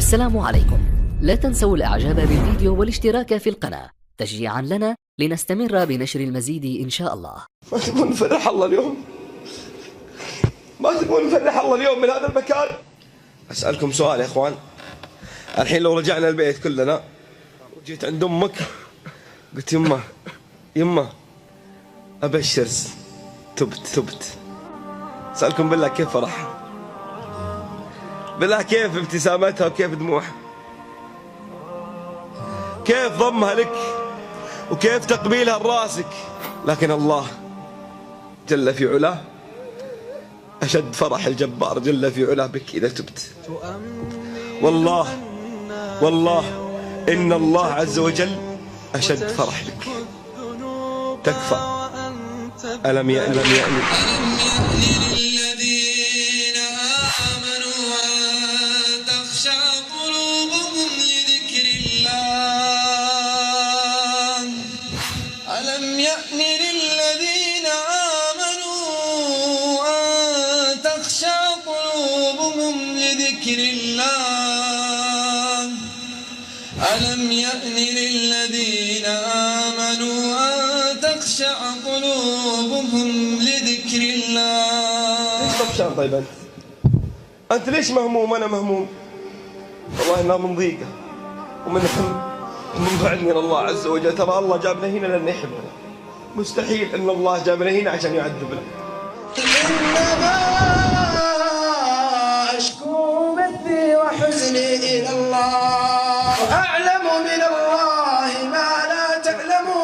السلام عليكم. لا تنسوا الإعجاب بالفيديو والاشتراك في القناة تشجيعا لنا لنستمر بنشر المزيد إن شاء الله. ما تبون نفرح الله اليوم؟ ما تبون نفرح الله اليوم من هذا المكان؟ أسألكم سؤال يا إخوان. الحين لو رجعنا البيت كلنا وجيت عند أمك قلت يمه أبشر تبت، أسألكم بالله كيف فرح؟ بالله كيف ابتسامتها وكيف دموعها؟ كيف ضمها لك وكيف تقبيلها لراسك؟ لكن الله جل في علاه أشد فرح الجبار جل في علاه بك إذا تبت. والله إن الله عز وجل أشد فرح بك. تكفى. ألم يأن للذين آمنوا أن تخشع قلوبهم لذكر الله. ألم يأن للذين آمنوا أن تخشع قلوبهم لذكر الله. ألم يأن للذين آمنوا أن تخشع قلوبهم لذكر الله. ليش طفشان طيب أنت ليش مهموم؟ أنا مهموم والله إنها من ضيقة ومن هم ومن بعد من الله عز وجل. ترى الله جابنا هنا لأن يحبنا، مستحيل أن الله جابنا هنا عشان يعذبنا. إنما أشكو بثي وحزني إلى الله وأعلم من الله ما لا تعلمون.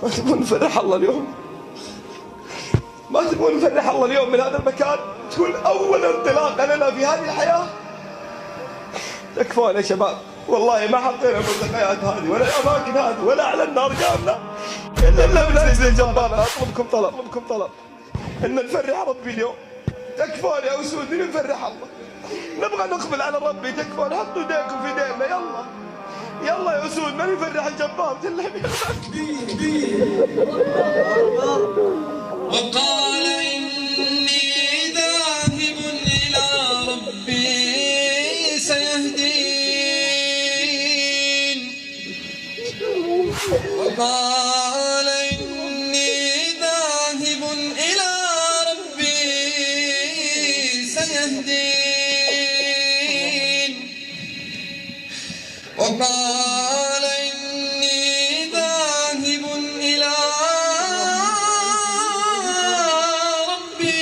ما تبون نفرح الله اليوم؟ ما تبون نفرح الله اليوم من هذا المكان؟ تكون أول انطلاقة لنا في هذه الحياة. تكفون يا شباب، والله ما حطينا الملتقيات هذه ولا الأماكن هذه ولا أعلنا أرقامنا إلا بنفس الجبارة. أطلبكم طلب إن نفرح ربي اليوم. تكفون يا أسود نفرح الله، نبغى نقبل على ربي. تكفون، حطوا ايديكم في ايدينا. يلا يا أسود ما نفرح الجبار جل وقال إني ذاهب إلى ربي سيهدين. وقال إني ذاهب إلى ربي سيهدين. وقال إني ذاهب إلى ربي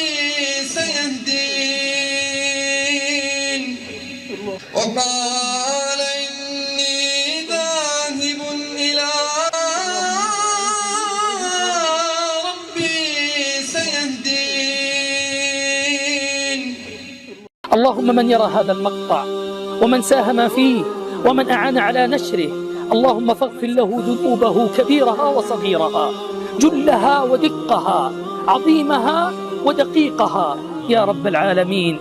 سيهدين. وقال إني ذاهب إلى ربي سيهدين. اللهم من يرى هذا المقطع ومن ساهم فيه ومن أعان على نشره، اللهم فاغفر له ذنوبه كبيرها وصغيرها، جلها ودقها، عظيمها ودقيقها يا رب العالمين.